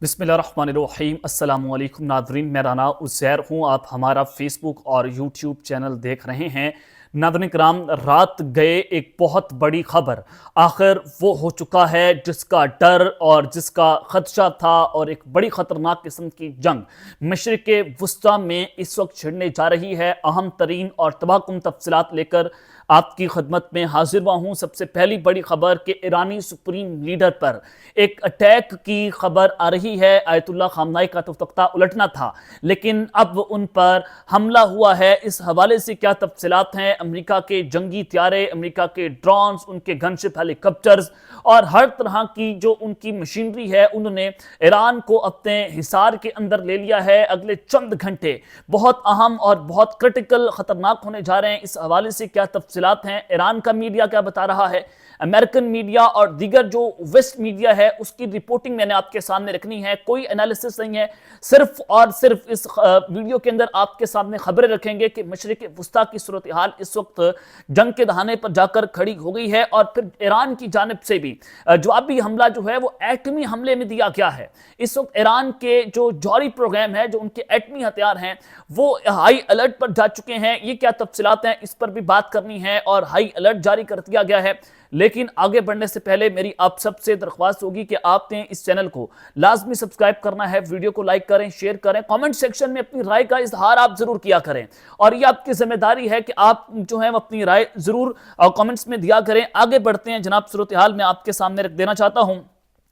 बिस्मिल्लाहिर्रहमानिर्रहीम अस्सलामुअलैकुम नाज़रीन, मेरा नाम उज़ैर हूँ। आप हमारा फेसबुक और यूट्यूब चैनल देख रहे हैं। नाज़रीन किराम, रात गए एक बहुत बड़ी खबर आखिर वो हो चुका है जिसका डर और जिसका खदशा था, और एक बड़ी ख़तरनाक किस्म की जंग मशरिक़ वुस्ता में इस वक्त छिड़ने जा रही है। अहम तरीन और तबाहकुन तफसीलात लेकर आपकी खदमत में हाजिर हुआ हूँ। सबसे पहली बड़ी खबर कि ईरानी सुप्रीम लीडर पर एक अटैक की खबर आ रही है। आयतुल्लाह खामनाई का तो तख्ता उलटना था, लेकिन अब उन पर हमला हुआ है। इस हवाले से क्या तफसीलात हैं? अमेरिका के जंगी त्यारे, अमेरिका के ड्रोन्स, उनके गनशिप हेलीकॉप्टर्स और हर तरह की जो उनकी मशीनरी है, उन्होंने ईरान को अपने हिसार के अंदर ले लिया है। अगले चंद घंटे बहुत अहम और बहुत क्रिटिकल खतरनाक होने जा रहे हैं। इस हवाले से क्या तफसीलात हैं? ईरान का मीडिया क्या बता रहा है, अमेरिकन मीडिया और दीगर जो वेस्ट मीडिया है उसकी रिपोर्टिंग मैंने आपके सामने रखनी है। कोई एनालिसिस नहीं है, सिर्फ और सिर्फ इस वीडियो के अंदर आपके सामने खबरें रखेंगे कि मशरिक़ वुस्ता की सूरत हाल इस वक्त जंग के दहाने पर जाकर खड़ी हो गई है। और फिर ईरान की जानिब से भी जवाबी हमला जो है वो एटमी हमले में दिया गया है। इस वक्त ईरान के जो जौहरी प्रोग्राम है, जो उनके एटमी हथियार हैं, वो हाई अलर्ट पर जा चुके हैं। ये क्या तफसीलात हैं, इस पर भी बात करनी है, और हाई अलर्ट जारी कर दिया गया है। लेकिन आगे बढ़ने से पहले मेरी आप सबसे दरख्वास्त होगी कि आपने इस चैनल को लाजमी सब्सक्राइब करना है, वीडियो को लाइक करें, शेयर करें, कमेंट सेक्शन में अपनी राय का इजहार आप जरूर किया करें। और ये आपकी जिम्मेदारी है कि आप जो है अपनी राय जरूर कमेंट्स में दिया करें। आगे बढ़ते हैं जनाब, सूरत हाल मैं आपके सामने रख देना चाहता हूं।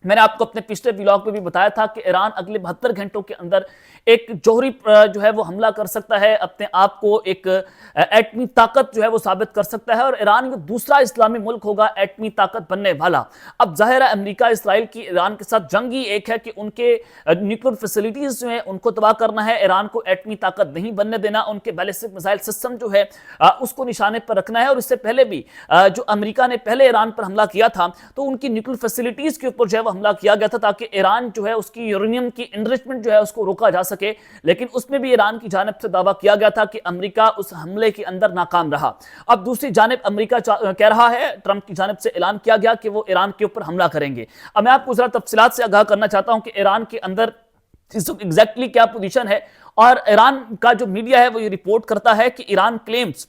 मैंने आपको अपने पिछले व्लॉग में भी बताया था कि ईरान अगले 72 घंटों के अंदर एक जौहरी जो है वो हमला कर सकता है, अपने आप को एक एटमी ताकत जो है वो साबित कर सकता है, और ईरान ये दूसरा इस्लामी मुल्क होगा एटमी ताकत बनने वाला। अब जाहिर है अमेरिका इसराइल की ईरान के साथ जंग ही एक है कि उनके न्यूक्लियर फैसिलिटीज जो है उनको तबाह करना है, ईरान को एटमी ताकत नहीं बनने देना, उनके बैलिस्टिक मिसाइल सिस्टम जो है उसको निशाने पर रखना है। और इससे पहले भी जो अमेरिका ने पहले ईरान पर हमला किया था तो उनकी न्यूक्लियर फैसिलिटीज के ऊपर जो है हमला किया गया था, ताकि ईरान जो है उसकी यूरेनियम की एनरिचमेंट जो है उसको रोका जा सके। लेकिन उसमें भी ईरान की जानिब से दावा किया गया था कि अमेरिका उस हमले के अंदर नाकाम रहा। अब दूसरी जानिब अमेरिका कह रहा है, ट्रंप की जानिब से ऐलान किया गया कि वो ईरान के ऊपर हमला करेंगे। अब मैं आपको जरा तफसीलात से आगाह करना चाहता हूं कि ईरान के अंदर एग्जैक्टली क्या पोजीशन है। और ईरान का जो मीडिया है वो ये रिपोर्ट करता है कि Iran claims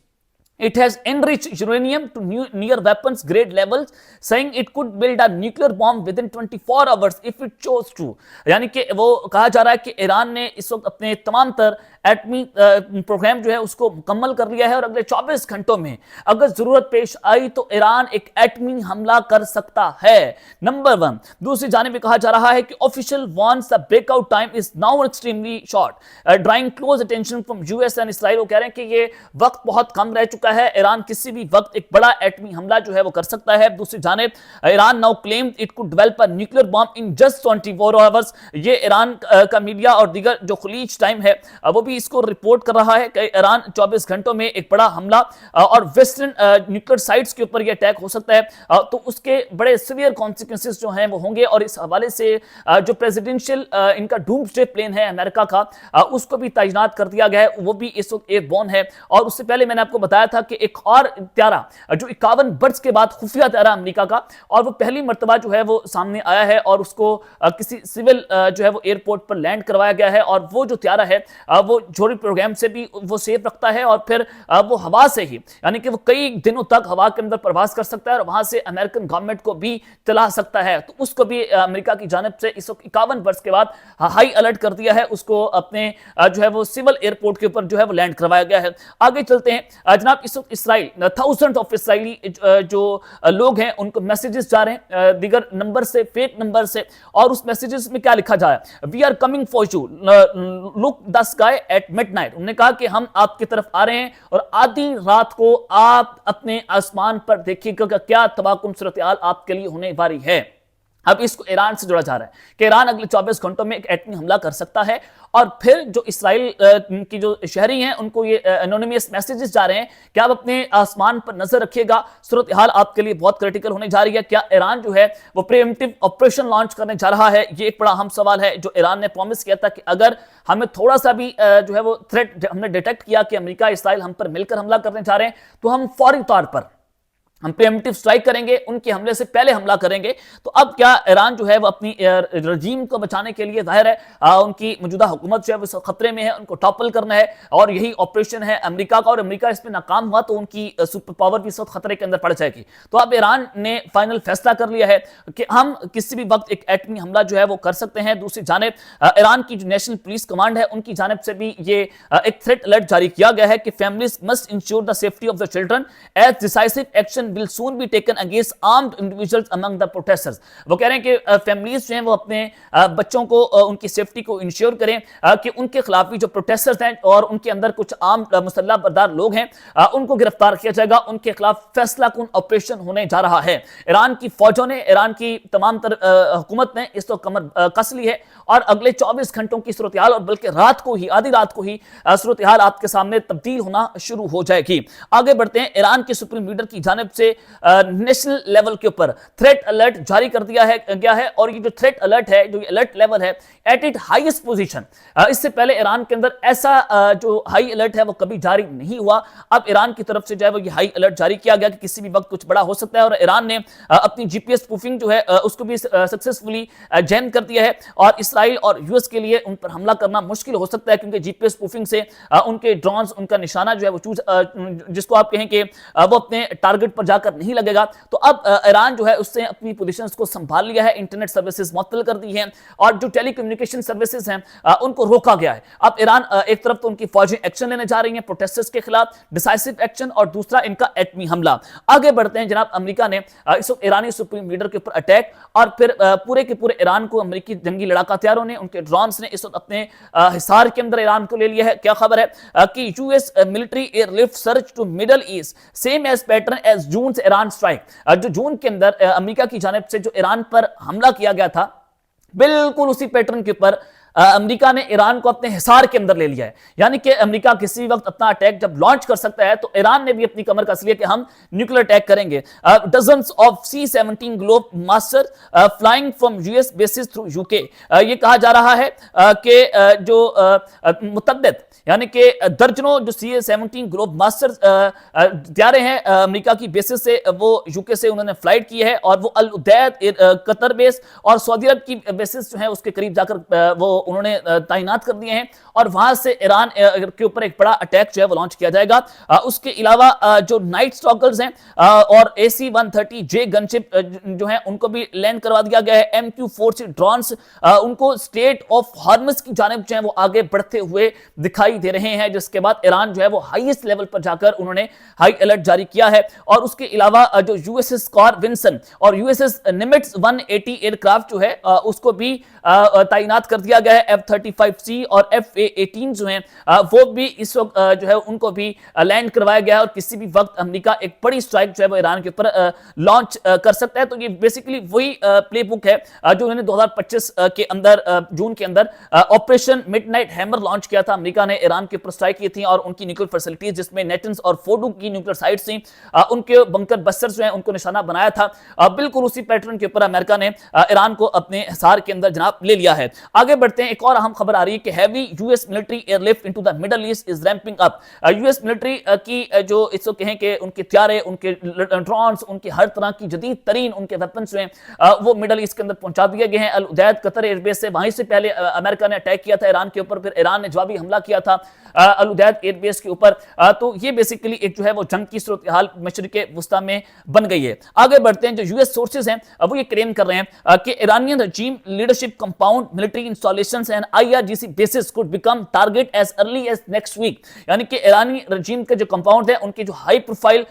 it has enriched uranium to near weapons grade levels, saying it could build a nuclear bomb within 24 hours if it chose to। यानी कि वो कहा जा रहा है कि ईरान ने इस वक्त अपने तमाम तर एटमी प्रोग्राम जो है उसको मुकम्मल कर लिया है, और अगले 24 घंटों में अगर जरूरत पेश आई तो ईरान एक एटमी हमला कर सकता है। नंबर 1। दूसरी जानिब कहा जा रहा है कि official warns the breakout time is now extremely short, drawing close attention from US and Israel. वो कह रहे हैं कि ये वक्त बहुत कम रह चुका है, ईरान किसी भी वक्त एक बड़ा एटमी हमला जो है वो कर सकता है। दूसरी जानिब Iran now claimed it could develop a nuclear bomb in just 24 hours. ये ईरान का मीडिया और दीगर जो खलीज टाइम है वो भी इसको रिपोर्ट कर रहा है कि ईरान 24 घंटों में एक बड़ा हमला और वेस्टर्न न्यूक्लियर साइट्स के ऊपर ये अटैक हो सकता है, तो उसके बड़े सीवियर कॉन्सिक्वेंसेस जो हैं वो होंगे। और इस हवाले से जो प्रेसिडेंशियल इनका डूम्सडे प्लेन है अमेरिका का, उसको भी तैनात कर दिया गया है, वो भी इस वक्त एयरबोर्न है। और उससे पहले मैंने आपको बताया था कि एक और त्यारा जो 51 बर्स के बाद खुफिया त्यारा अमेरिका का, और वो पहली मर्तबा जो है वो सामने आया है, और उसको किसी सिविल जो है वो एयरपोर्ट पर लैंड करवाया गया है। और वो जो त्यारा है वो जौहरी प्रोग्राम से भी वो सेफ रखता है, और फिर वो हवा से ही, यानी कि वो कई दिनों तक हवा के अंदर प्रवास कर सकता है, और वहां से अमेरिकन गवर्नमेंट को भी चला सकता है। तो उसको भी अमेरिका की जानिब से इस 51 वर्ष के बाद हाई अलर्ट कर दिया है, उसको अपने जो है वो सिविल एयरपोर्ट के ऊपर जो है वो लैंड करवाया गया है। आगे चलते हैं जनाब, इस वक्त इसराइल थाउजेंड ऑफ इसराइली जो लोग हैं उनको मैसेजेस जा रहे हैं दीगर नंबर से, फेक नंबर से, और उस मैसेजेस में क्या लिखा जा रहा है? We are coming for you, look the sky at midnight. उन्होंने कहा कि हम आपकी तरफ आ रहे हैं, और आधी रात को आप अपने आसमान पर देखिएगा क्या तबाहकुन सूरत हाल आपके लिए होने वाली है। अब इसको ईरान से जोड़ा जा रहा है कि ईरान अगले 24 घंटों में एक एटमी हमला कर सकता है। और फिर जो इसराइल की जो शहरी हैं उनको ये एनोनिमस मैसेजेस जा रहे हैं कि आप अपने आसमान पर नजर रखिएगा, सूरत हाल आपके लिए बहुत क्रिटिकल होने जा रही है। क्या ईरान जो है वो प्रीएम्प्टिव ऑपरेशन लॉन्च करने जा रहा है? ये एक बड़ा अहम सवाल है। जो ईरान ने प्रॉमिस किया था कि अगर हमें थोड़ा सा भी जो है वो थ्रेट हमने डिटेक्ट किया कि अमेरिका इसराइल हम पर मिलकर हमला करने जा रहे हैं, तो हम फौरी तौर पर हम प्रिएम्प्टिव स्ट्राइक करेंगे, उनके हमले से पहले हमला करेंगे। तो अब क्या ईरान जो है वो अपनी रजीम को बचाने के लिए जाहिर है उनकी मौजूदा हुकूमत जो है वो खतरे में है, उनको टॉपल करना है और यही ऑपरेशन है अमेरिका का, और अमेरिका इसमें नाकाम हुआ तो उनकी सुपर पावर भी इस वक्त खतरे के अंदर पड़ जाएगी। तो अब ईरान ने फाइनल फैसला कर लिया है कि हम किसी भी वक्त एक एटमी हमला जो है वो कर सकते हैं। दूसरी जानिब ईरान की जो नेशनल पुलिस कमांड है उनकी जानिब से भी ये एक थ्रेट अलर्ट जारी किया गया है कि families must ensure the safety of the children as decisive action will soon be taken against armed individuals among the protesters। वो कह रहे हैं कि फैमिलीज जो हैं वो अपने बच्चों को उनकी सेफ्टी को इंश्योर करें कि उनके खिलाफ भी जो प्रोटेस्टर्स हैं और उनके अंदर कुछ आम मुसल्लह बरदार लोग हैं उनको गिरफ्तार किया जाएगा, उनके खिलाफ फैसला कुन ऑपरेशन होने जा रहा है। ईरान की फौजों ने, ईरान की तमाम हुकूमत ने इस तो कमर कस ली है और अगले 24 घंटों की सूरत हाल, और बल्कि रात को ही, आधी रात को ही सूरत हाल आपके सामने तब्दील होना शुरू हो जाएगी। आगे बढ़ते हैं, ईरान के सुप्रीम लीडर की जानिब से नेशनल लेवल के ऊपर थ्रेट अलर्ट जारी कर दिया गया है और ये जो थ्रेट अलर्ट है, जो अलर्ट लेवल है एट इट हाईएस्ट पोजीशन। इससे पहले ईरान के अंदर ऐसा जो हाई अलर्ट है वो कभी जारी नहीं हुआ। अब ईरान की तरफ से जो है वो ये हाई अलर्ट जारी किया गया कि किसी भी वक्त कुछ बड़ा हो सकता है, और ईरान ने अपनी जीपीएस स्पूफिंग जो है उसको भी सक्सेसफुली जैम कर दिया है और इसराइल और यूएस के लिए उन पर हमला करना मुश्किल हो सकता है, क्योंकि जीपीएस स्पूफिंग से उनके ड्रोन्स, उनका निशाना जो है वो जिसको आप कहें कि वो अपने टारगेट पर जाकर नहीं लगेगा। तो अब ईरान जो है उससे अपनी पोजीशंस को संभाल लिया है, इंटरनेट सर्विसेज मुअत्तल कर दी हैं और जो टेलीकम्युनिकेशन सर्विसेज हैं उनको रोका गया है। अब ईरान एक तरफ तो उनकी फौजें एक्शन लेने जा रही हैं प्रोटेस्टर्स के खिलाफ, डिसाइसिव एक्शन, और दूसरा इनका एटमी हमला। आगे बढ़ते हैं जनाब, अमेरिका ने इस वक्त ईरानी सुप्रीम लीडर के ऊपर अटैक और फिर पूरे के पूरे ईरान को अमेरिकी जंगी लड़ाका हथियारों ने, उनके ड्रोन्स ने इस वक्त अपने हिसार के अंदर ईरान को ले लिया है। क्या खबर है कि US military airlift search to Middle East same as pattern as June Iran strike. जो जून के अंदर अमेरिका की जानिब से जो ईरान पर हमला किया गया था, बिल्कुल उसी पैटर्न के ऊपर अमेरिका ने ईरान को अपने हिसार के अंदर ले लिया है। यानी कि अमेरिका किसी वक्त अपना अटैक जब लॉन्च कर सकता है तो ईरान ने भी अपनी कमर कस लिया कि हम न्यूक्लियर अटैक करेंगे। Dozens of C-17 globe master flying from US basis through UK. ये कहा जा रहा है कि जो मुतद्दिद यानी कि दर्जनों जो C-17 ग्लोब मास्टर तैयारे हैं अमेरिका की बेसिस से, वो यूके से उन्होंने फ्लाइट की है और वो अल उदैद कतर बेस और सऊदी अरब की बेसिस जो है उसके करीब जाकर वो उन्होंने तैनात कर दिए हैं और वहां से ईरान के ऊपर एक बड़ा अटैक जो है वो लॉन्च किया जाएगा। उसके अलावा जो नाइट स्टॉकर्स हैं और AC-130J गनशिप जो है उनको भी लैंड करवा दिया गया है। MQ-4C ड्रोन्स उनको स्टेट ऑफ हॉर्मस की जानिब जो है वो आगे बढ़ते हुए दिखाई दे रहे हैं, जिसके बाद ईरान जो है वो हाईएस्ट लेवल पर जाकर उन्होंने हाई अलर्ट जारी किया है। और उसके अलावा जो यूएसएस कार्ल विंसन और यूएसएस निमिट्ज 180 एयरक्राफ्ट जो है उसको भी तैनात कर दिया गया है। F-35C और F-18 जो हैं वो भी इस वक्त जो है उनको भी लैंड करवाया गया है और किसी भी वक्त अमेरिका एक बड़ी स्ट्राइक जो है वो ईरान के ऊपर लॉन्च कर सकता है। तो ये बेसिकली वही प्लेबुक है जो उन्होंने 2025 के अंदर जून के अंदर ऑपरेशन मिडनाइट हैमर लॉन्च किया था। अमेरिका ने ईरान के ऊपर स्ट्राइक की थी और उनकी न्यूक्लियर फैसिलिटीज जिसमें नेटन्स और फोर्डो की न्यूक्लियर साइट्स थी, उनके बंकर बस्टर्स जो हैं उनको निशाना बनाया था। बिल्कुल उसी पैटर्न के ऊपर अमेरिका ने ईरान को अपने हिसार के अंदर जनाब ले लिया है। आगे बढ़ते हैं, एक और अहम खबर आ रही है कि heavy US military airlift into the Middle East is ramping up. US military की जो इसको कहें कि उनके हथियारे, उनके ड्रोन्स, उनके हर तरह की जदीद तरीन उनके वेपन्स जो हैं वो मिडल ईस्ट के अंदर पहुंचा दिए गए हैं। अल उदैद कतर एयरबेस से, वहीं से पहले अमेरिका ने अटैक किया था ईरान के ऊपर, फिर ईरान ने जवाबी हमला किया था अल उदैद एयरबेस के ऊपर। तो ये बेसिकली एक जो है वो जंग की सूरत हाल मशरिक़े वुस्ता में बन गई है। आगे बढ़ते हैं, जो यूएस सोर्सेज हैं वो ये क्लेम कर रहे हैं कि Iranian regime leadership compound military installations and IRGC bases could become target as early as next week. यानी कि ईरानी रजीम के जो कंपाउंड है, उनके जो हाई प्रोफाइल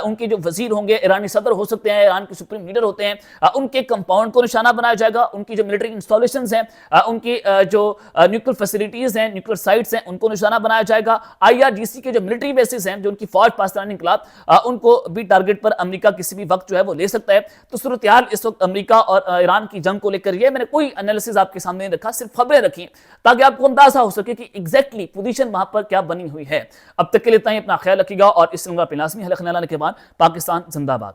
उनके जो वजीर होंगे, ईरानी सदर हो सकते हैं, ईरान के सुप्रीम लीडर होते हैं, उनके कंपाउंड को निशाना बनाया जाएगा। उनकी जो मिलिट्री इंस्टॉलेशंस हैं, उनकी जो न्यूक्लियर फैसिलिटीज हैं, न्यूक्लियर साइट्स हैं, उनको निशाना बनाया जाएगा। IRGC के जो मिलिट्री बेसिस हैं, जो उनकी फौज पाकिस्तान इनकलाब, उनको भी टारगेट पर अमेरिका किसी भी वक्त जो है वो ले सकता है। तो सूरत हाल इस वक्त अमेरिका और ईरान की जंग को लेकर ये मैंने कोई एनालिसिस आपके सामने रखा, सिर्फ खबरें रखी ताकि आपको अंदाजा हो सके कि एग्जैक्टली पोजीशन वहां पर क्या बनी हुई है। अब तक के लिए इतना ही, अपना ख्याल रखिएगा और इस लाजमी हलक के बाद पाकिस्तान जिंदाबाद।